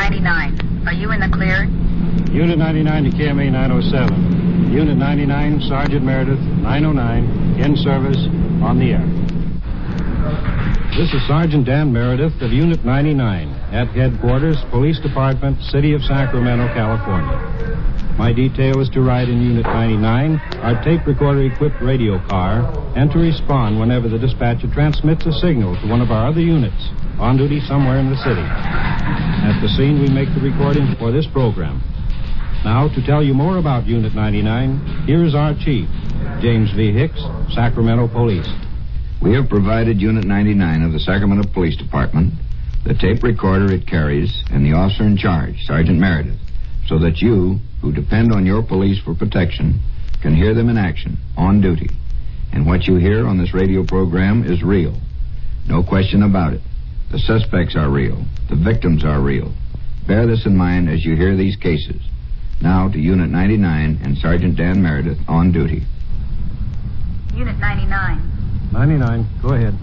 99. Are you in the clear? Unit 99 to KMA 907. Unit 99, Sergeant Meredith, 909, in service, on the air. This is Sergeant Dan Meredith of Unit 99 at Headquarters, Police Department, City of Sacramento, California. My detail is to ride in Unit 99, our tape recorder-equipped radio car, and to respond whenever the dispatcher transmits a signal to one of our other units on duty somewhere in the city. At the scene, we make the recording for this program. Now, to tell you more about Unit 99, here is our chief, James V. Hicks, Sacramento Police. We have provided Unit 99 of the Sacramento Police Department, the tape recorder it carries, and the officer in charge, Sergeant Meredith, so that you, who depend on your police for protection, can hear them in action, on duty. And what you hear on this radio program is real. No question about it. The suspects are real. The victims are real. Bear this in mind as you hear these cases. Now to Unit 99 and Sergeant Dan Meredith on duty. Unit 99. 99, go ahead.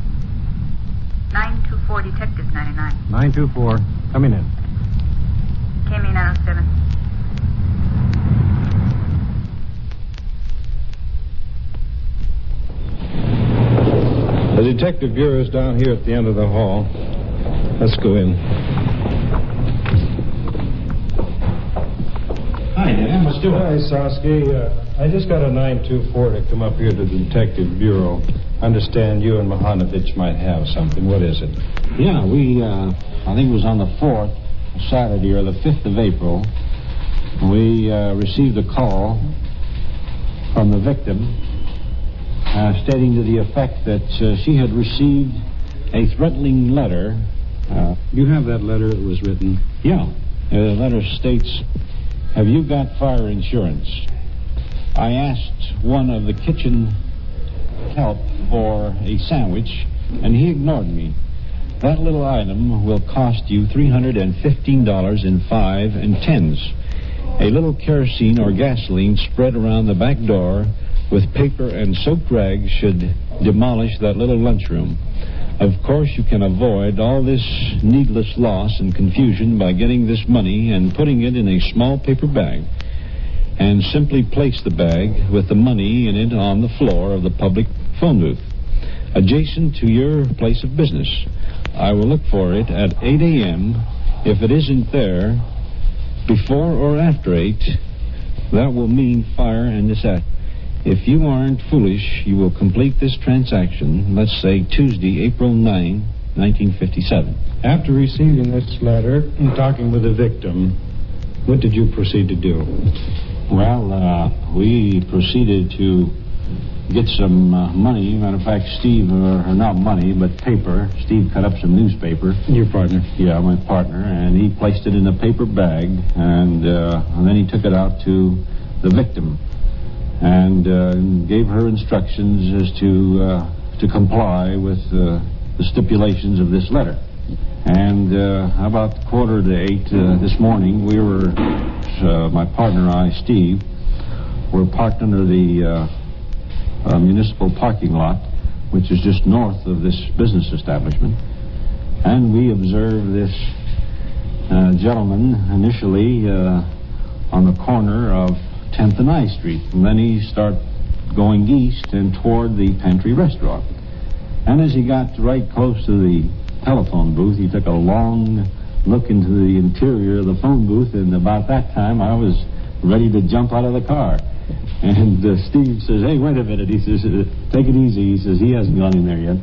924, Detective 99. 924, coming in. KMA 907. The detective bureau is down here at the end of the hall. Let's go in. Hi, Dan. What's doing? Hi, Sosky. I just got a 924 to come up here to the detective bureau. Understand you and Mahanovich might have something. What is it? Yeah, I think it was on the 4th, Saturday, or the 5th of April, we received a call from the victim stating to the effect that she had received a threatening letter. You have that letter that was written? Yeah. The letter states, "Have you got fire insurance?" I asked one of the kitchen help for a sandwich, and he ignored me. That little item will cost you $315 in 5 and 10s. A little kerosene or gasoline spread around the back door with paper and soaked rags should demolish that little lunchroom. Of course, you can avoid all this needless loss and confusion by getting this money and putting it in a small paper bag, and simply place the bag with the money in it on the floor of the public phone booth, adjacent to your place of business. I will look for it at 8 a.m. If it isn't there before or after 8, that will mean fire and disaster. If you aren't foolish, you will complete this transaction, let's say Tuesday, April 9, 1957. After receiving this letter and talking with the victim, what did you proceed to do? Well, we proceeded to get some money. Matter of fact, Steve, or not money, but paper. Steve cut up some newspaper. Your partner? Yeah, my partner. And he placed it in a paper bag, and then he took it out to the victim and gave her instructions as to comply with the stipulations of this letter. And about 7:45 this morning, we were, my partner and I, Steve, were parked under the municipal parking lot, which is just north of this business establishment. And we observed this gentleman initially on the corner of 10th and I Street. And then he started going east and toward the Pantry Restaurant. And as he got right close to the telephone booth, he took a long look into the interior of the phone booth, and about that time I was ready to jump out of the car. And Steve says, "Hey, wait a minute." He says, "Take it easy." He says, "He hasn't gone in there yet."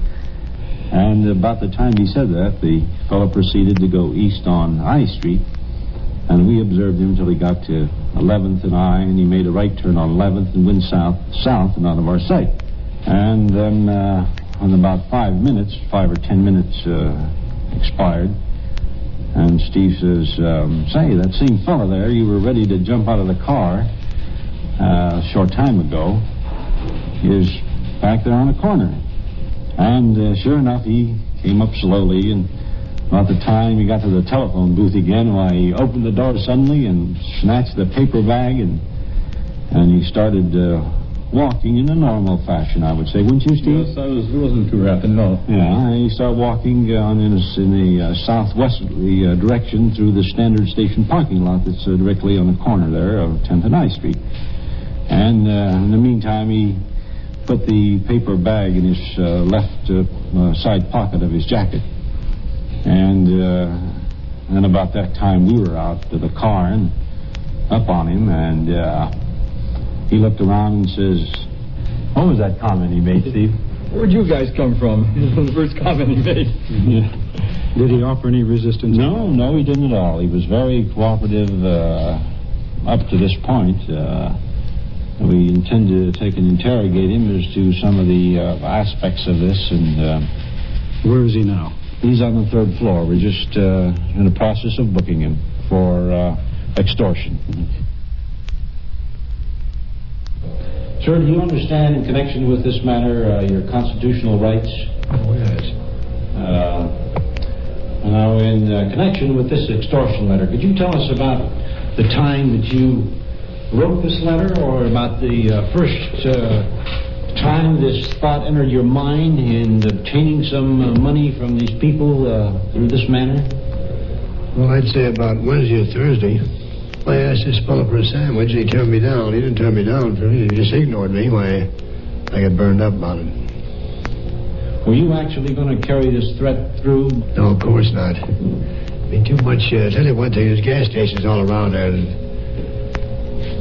And about the time he said that, the fellow proceeded to go east on I Street, and we observed him until he got to 11th and I, and he made a right turn on 11th and went south and out of our sight. And then in about 5 or 10 minutes expired, and Steve says, "Say, that same fellow there, you were ready to jump out of the car a short time ago, is back there on the corner." And sure enough, he came up slowly, and about the time he got to the telephone booth again, why, he opened the door suddenly and snatched the paper bag, and he started walking in a normal fashion, I would say. Wouldn't you, Steve? Yes, it wasn't too rapid, no. Yeah, he started walking in a southwesterly direction through the Standard Station parking lot that's directly on the corner there of 10th and I Street. And in the meantime, he put the paper bag in his left side pocket of his jacket. And about that time, we were out to the car and up on him, and he looked around and says, what was that comment he made, Steve? Where'd you guys come from? This was the first comment he made. Yeah. Did he offer any resistance? No, he didn't at all. He was very cooperative up to this point. We intend to take and interrogate him as to some of the aspects of this. And Where is he now? he's on the 3rd floor. We're just in the process of booking him for extortion. Sir, do you understand in connection with this matter your constitutional rights? Oh, yes. Now, in connection with this extortion letter, could you tell us about the time that you wrote this letter, or about the first time this thought entered your mind in obtaining some money from these people through this manner? Well, I'd say about Wednesday or Thursday. I asked this fellow for a sandwich, and he turned me down. He didn't turn me down for me. He just ignored me. Why, I got burned up about it. Were you actually going to carry this threat through? No, of course not. I mean, too much. Tell you one thing, there's gas stations all around there.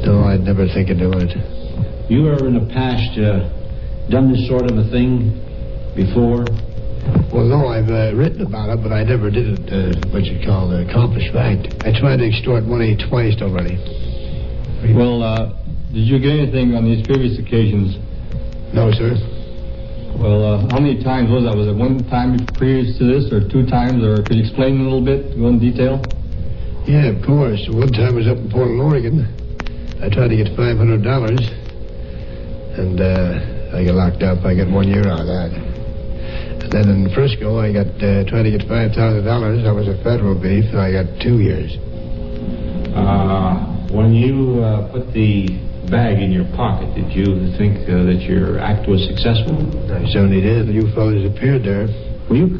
No, I'd never think of doing it. You ever in the past done this sort of a thing before? Well, no, I've written about it, but I never did it, what you call the accomplished fact. I tried to extort money twice already. Well, did you get anything on these previous occasions? No, sir. Well, how many times was that? Was it one time previous to this, or 2 times, or could you explain a little bit, go in detail? Yeah, of course. One time I was up in Portland, Oregon. I tried to get $500, and I got locked up. I got 1 year out of that. And then in Frisco, I got tried to get $5,000. That was a federal beef, and I got 2 years. When you put the bag in your pocket, did you think that your act was successful? I certainly did. The you fellows appeared there. Were you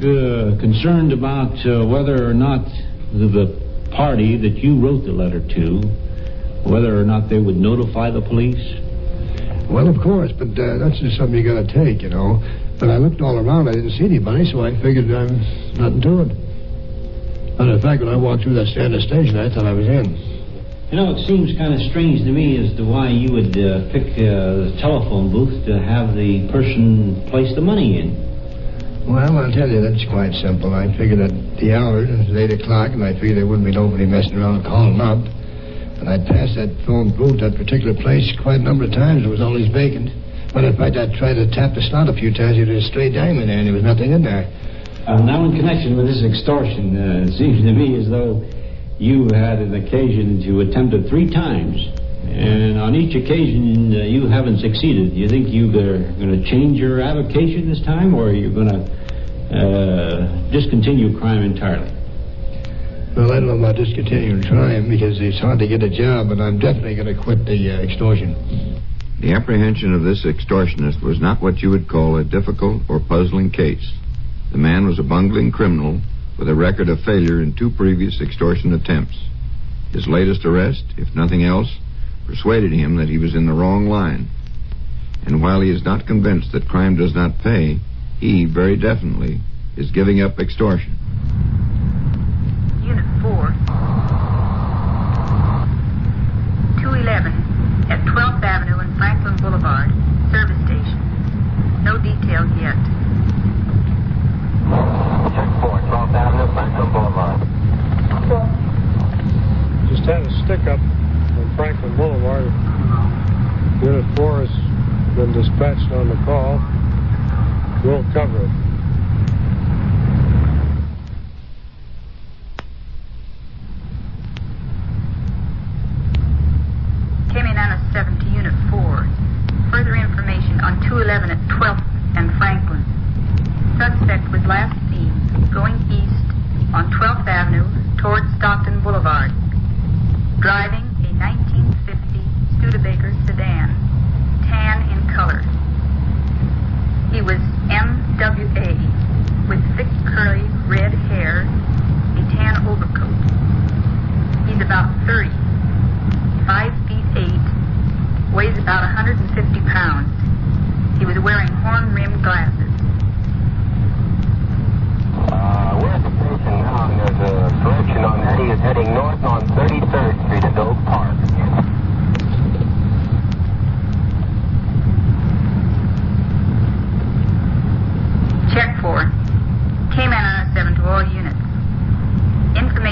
concerned about whether or not the party that you wrote the letter to, whether or not they would notify the police? Well, of course, but that's just something you got to take, you know. But I looked all around. I didn't see anybody, so I figured nothing to it. Matter of fact, when I walked through that Standard Station, I thought I was in. You know, it seems kind of strange to me as to why you would pick the telephone booth to have the person place the money in. Well, I'll tell you, that's quite simple. I figured that the hour is 8 o'clock, and I figured there wouldn't be nobody messing around calling up. And I'd passed that phone booth, that particular place, quite a number of times. It was always vacant. Matter of fact, I tried to tap the slot a few times. There was a straight dime in there, and there was nothing in there. Now, in connection with this extortion, it seems to me as though you had an occasion to attempt it 3 times. And on each occasion, you haven't succeeded. Do you think you're going to change your avocation this time, or are you going to discontinue crime entirely? Well, I don't know about discontinuing trying, because it's hard to get a job, but I'm definitely going to quit the extortion. The apprehension of this extortionist was not what you would call a difficult or puzzling case. The man was a bungling criminal with a record of failure in 2 previous extortion attempts. His latest arrest, if nothing else, persuaded him that he was in the wrong line. And while he is not convinced that crime does not pay, he, very definitely, is giving up extortion. Unit 4. 211 at 12th Avenue and Franklin Boulevard. Service station. No details yet. Check 4, 12th Avenue, Franklin Boulevard. Just had a stick-up on Franklin Boulevard. Unit 4 has been dispatched on the call. We'll cover it. KMA 907 to Unit 4. Further information on 211 at 12th and Franklin. Suspect was last seen going east on 12th Avenue towards Stockton Boulevard, driving a 1950 Studebaker sedan, tan in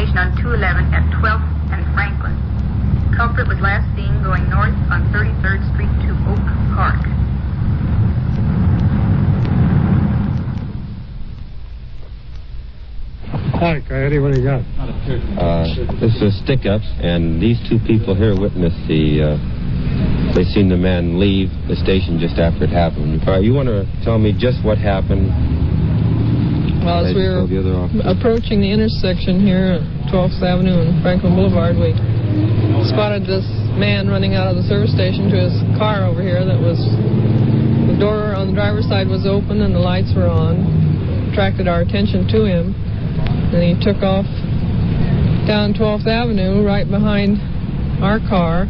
information on 211 at 12th and Franklin. Culprit was last seen going north on 33rd Street to Oak Park. Hi, Coyote, what do you got? This is a stick-up, and these two people here witnessed they seen the man leave the station just after it happened. You want to tell me just what happened? Well, as we were approaching the intersection here at 12th Avenue and Franklin Boulevard, we spotted this man running out of the service station to his car over here that was, the door on the driver's side was open and the lights were on. Attracted our attention to him, and he took off down 12th Avenue right behind our car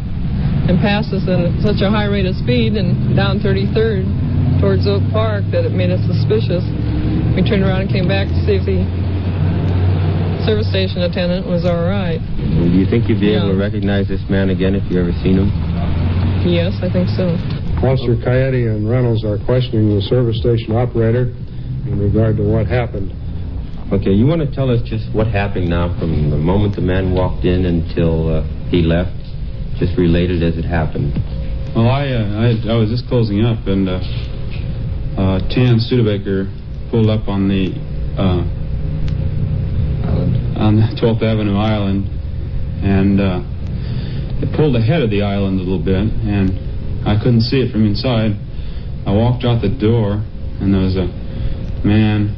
and passed us at such a high rate of speed and down 33rd towards Oak Park that it made us suspicious. We turned around and came back to see if the service station attendant was all right. Do you think you'd be able to recognize this man again if you ever seen him? Yes, I think so. Officer Coyote and Reynolds are questioning the service station operator in regard to what happened. Okay, you want to tell us just what happened now from the moment the man walked in until he left? Just related as it happened. Well, I was just closing up, and Tan Studebaker pulled up on the 12th Avenue island, and it pulled ahead of the island a little bit, and I couldn't see it from inside. I walked out the door, and there was a man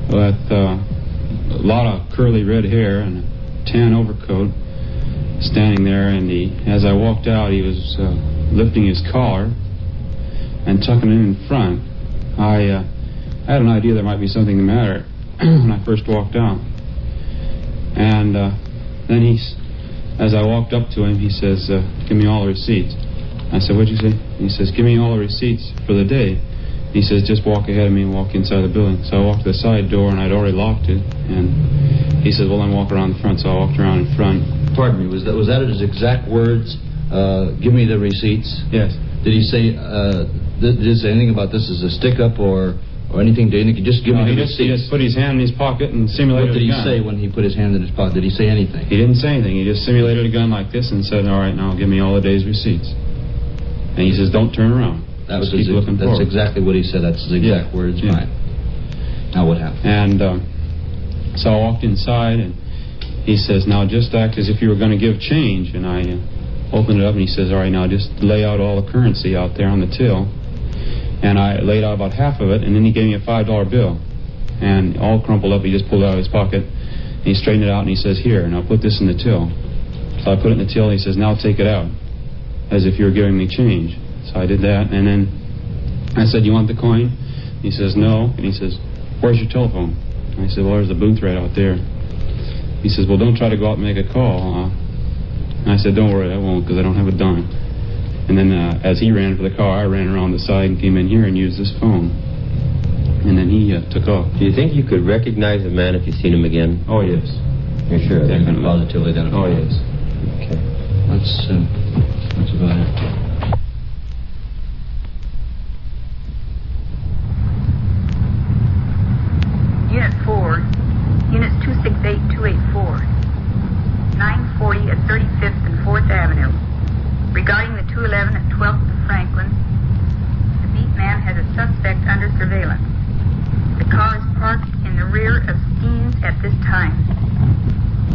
with a lot of curly red hair and a tan overcoat standing there, and as I walked out, he was lifting his collar and tucking it in front. I had an idea there might be something the matter when I first walked out. And then as I walked up to him, he says, give me all the receipts. I said, what'd you say? He says, give me all the receipts for the day. He says, just walk ahead of me and walk inside the building. So I walked to the side door, and I'd already locked it. And he says, well, then walk around the front. So I walked around in front. Pardon me, was that his exact words? Give me the receipts? Yes. Did he say anything about this as a stick-up or anything? Just give me the receipts. He just put his hand in his pocket and simulated a gun. What did he say when he put his hand in his pocket? Did he say anything? He didn't say anything. He just simulated a gun like this and said, all right, now give me all the day's receipts. And he says, don't turn around. That's exactly what he said. That's his exact words. Yeah. Right. Now what happened? And so I walked inside, and he says, now just act as if you were going to give change. And I opened it up, and he says, all right, now just lay out all the currency out there on the till. And I laid out about half of it, and then he gave me a $5 bill. And all crumpled up, he just pulled it out of his pocket, and he straightened it out, and he says, here, now put this in the till. So I put it in the till, and he says, now take it out, as if you were giving me change. So I did that, and then I said, you want the coin? He says, no. And he says, where's your telephone? And I said, well, there's the booth right out there. He says, well, don't try to go out and make a call. And I said, don't worry, I won't, because I don't have a dime. And then as he ran for the car, I ran around the side and came in here and used this phone. And then he took off. Do you think you could recognize the man if you seen him again? Oh, yes. You're sure? Definitely. Positively identified. Oh, yes. Okay. That's about it. Unit 4, Units 268-284, 940 at 35th and 4th Avenue. Regarding the 211 at 12th and Franklin, the beat man has a suspect under surveillance. The car is parked in the rear of Steen's at this time.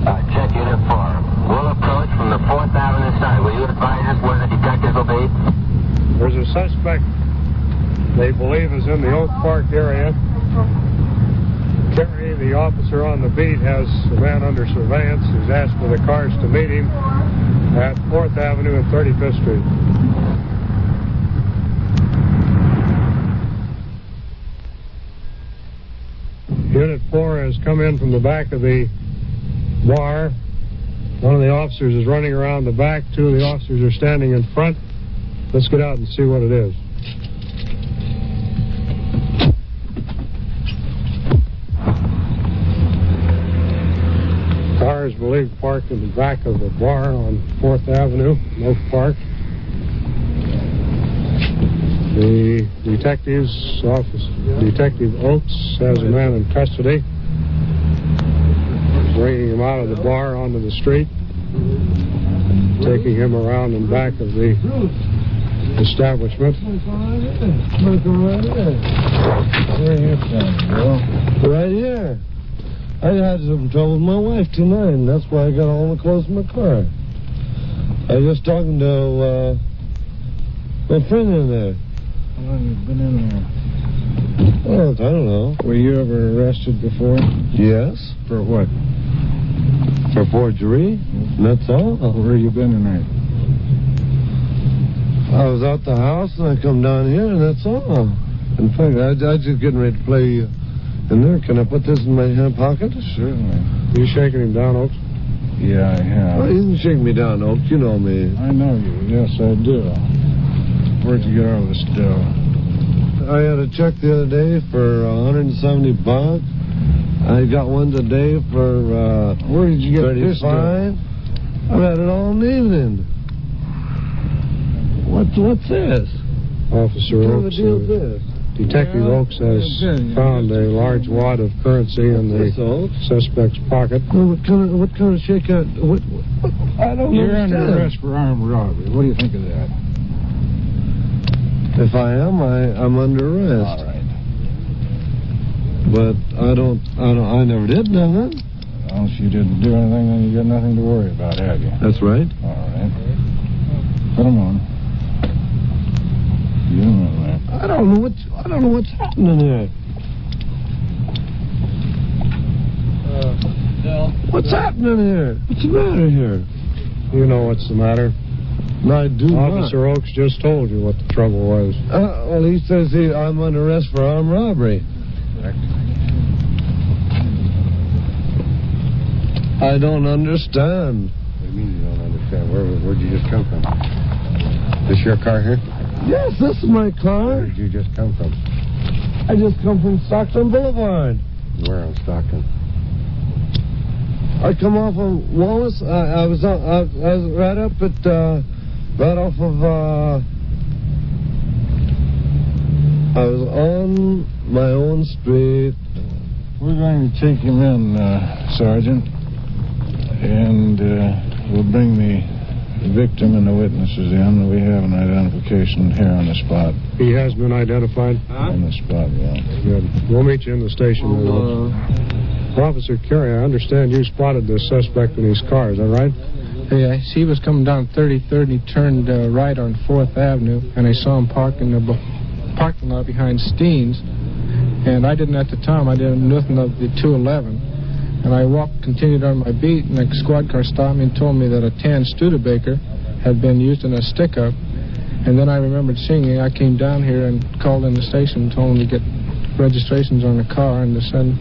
Check Unit 4. We'll approach from the 4th Avenue side. Will you advise us where the detectives will be? There's a suspect they believe is in the Oak Park area. Terry, the officer on the beat, has a man under surveillance. He's asked for the cars to meet him at 4th Avenue and 35th Street. Unit 4 has come in from the back of the bar. One of the officers is running around the back. Two of the officers are standing in front. Let's get out and see what it is. Car is believed parked in the back of the bar on 4th Avenue, Oak Park. The detective's office, Detective Oates, has a man in custody. bringing him out of the bar onto the street, taking him around and back of the establishment. Right here. I had some trouble with my wife tonight, and that's why I got all the clothes in my car. I was just talking to my friend in there. How long have you been in there? Well, I don't know. Were you ever arrested before? Yes. For what? For forgery. That's all. Where have you been tonight? I was out the house, and I come down here, and that's all. In fact, I was just getting ready to play in there. Can I put this in my hand pocket? Certainly. You shaking him down, Oaks? Yeah, I have. Well, you can shake me down, Oaks. You know me. I know you. Yes, I do. Where'd you get all this dough? I had a check the other day for $170. I got one today for where did you get 35. This dough? I've had it all evening. What's this? Officer Oaks. Detective Oaks has found a large wad of currency in the suspect's pocket. Well, what kind of shake? I don't know. You're under arrest for armed robbery. What do you think of that? If I am, I'm under arrest. All right. But I never did nothing. Well, if you didn't do anything, then you got nothing to worry about, have you? That's right. All right. Put them on. You don't know that. I don't know what's happening here. What's happening here? What's the matter here? You know what's the matter. No, I do Officer Oaks just told you what the trouble was. Well, he says I'm under arrest for armed robbery. Correct. I don't understand. What do you mean you don't understand? Where'd you just come from? This your car here? Yes, this is my car. Where did you just come from? I just come from Stockton Boulevard. Where on Stockton? I come off of Wallace. I was right up at right off of. I was on my own street. We're going to take him in, Sergeant, and we'll bring the victim and the witnesses in. We have an identification here on the spot. He has been identified? On the spot, yeah. Good. We'll meet you in the station. Officer Carey, I understand you spotted this suspect in his car. Is that right? Yeah, he was coming down 33rd, and he turned right on 4th Avenue, and I saw him parked in the parking lot behind Steen's. And I didn't at the time. I didn't know nothing of the 211. And I continued on my beat, and the squad car stopped me and told me that a tan Studebaker had been used in a stick-up. And then I remembered seeing it. I came down here and called in the station and told them to get registrations on the car and to send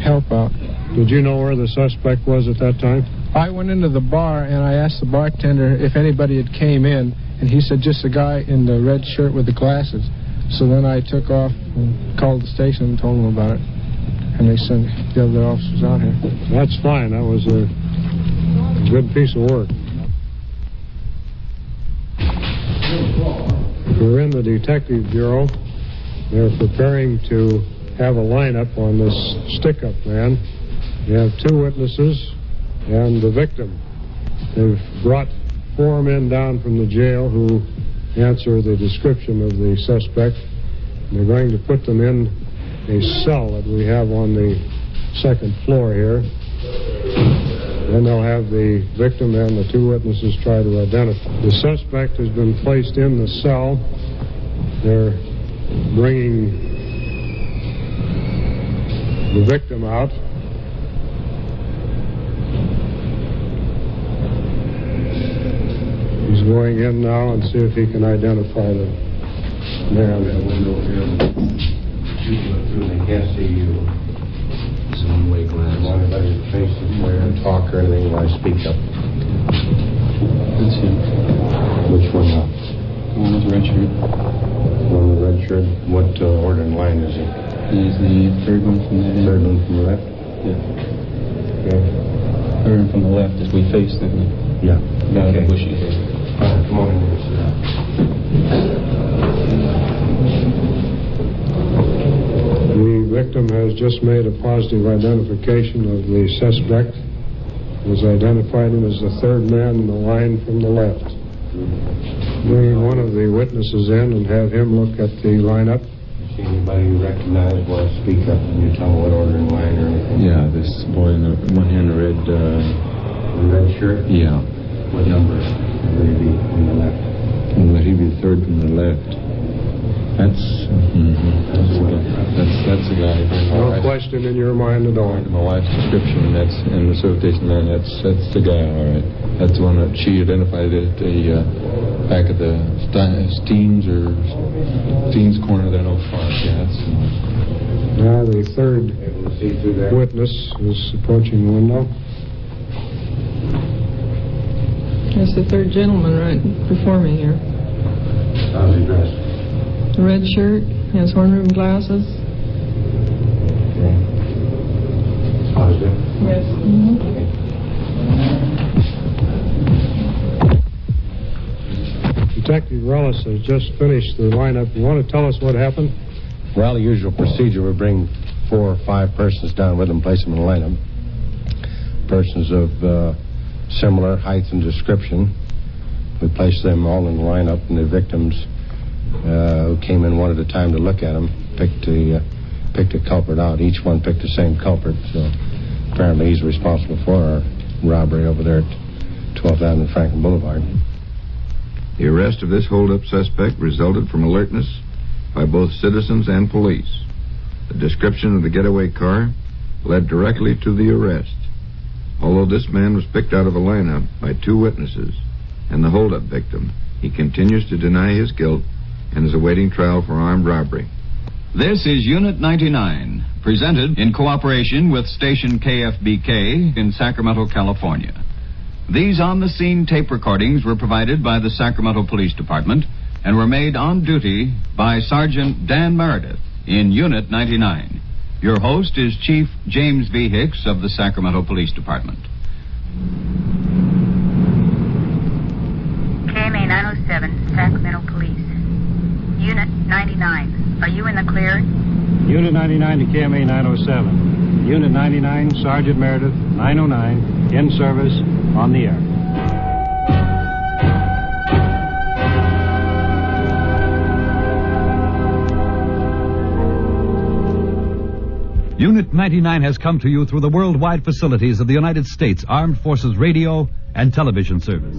help out. Did you know where the suspect was at that time? I went into the bar, and I asked the bartender if anybody had came in, and he said just a guy in the red shirt with the glasses. So then I took off and called the station and told them about it. And they sent the other officers out here. That's fine. That was a good piece of work. We're in the Detective Bureau. They're preparing to have a lineup on this stick-up man. We have 2 witnesses and the victim. They've brought 4 men down from the jail who answer the description of the suspect. They're going to put them in a cell that we have on the 2nd floor here. Then they'll have the victim and the 2 witnesses try to identify. The suspect has been placed in the cell. They're bringing the victim out. He's going in now and see if he can identify the man. That window here. They can't see you. It's a one-way glass. I want anybody to face this way or talk or anything while I speak up. That's him. Which one now? The one with the red shirt. On the red shirt. What order in line is he? He's the 3rd one from the end. 3rd one from the left? Yeah. Okay. 3rd one from the left as we face them. Yeah. Got a bushy hair. All right, come on in here, sit down. The victim has just made a positive identification of the suspect. Has identified him as the third man in the line from the left. Bring one of the witnesses in and have him look at the lineup. See anybody you recognize want to speak up and you tell them what order in line or anything? Yeah, this boy in the one hand red... the red shirt? Yeah. What number would he be on the left? Would he be the third from the left? That's the guy. No question in your mind at all. My wife's description, that's in the certification line. That's the guy, all right. That's the one that she identified at the back of the Steens corner there in Oak Park. Yeah, that's the one. Now the third witness is approaching the window. That's the third gentleman right performing here. How's he dressed? Red shirt, has horn-rimmed glasses. Okay. Positive? Yes. Detective Rellis has just finished the lineup. You want to tell us what happened? Well, the usual procedure would bring 4 or 5 persons down with them, place them in a lineup. Persons of similar height and description. We placed them all in the lineup, and the victims who came in one at a time to look at them picked a culprit out. Each one picked the same culprit, so apparently he's responsible for our robbery over there at 12th Avenue and Franklin Boulevard. The arrest of this hold-up suspect resulted from alertness by both citizens and police. The description of the getaway car led directly to the arrest. Although this man was picked out of a lineup by 2 witnesses and the hold-up victim, he continues to deny his guilt and is awaiting trial for armed robbery. This is Unit 99, presented in cooperation with station KFBK in Sacramento, California. These on-the-scene tape recordings were provided by the Sacramento Police Department and were made on duty by Sergeant Dan Meredith in Unit 99. Your host is Chief James V. Hicks of the Sacramento Police Department. KMA 907, Sacramento Police. Unit 99, are you in the clear? Unit 99 to KMA 907. Unit 99, Sergeant Meredith, 909, in service, on the air. Unit 99 has come to you through the worldwide facilities of the United States Armed Forces Radio and Television Service.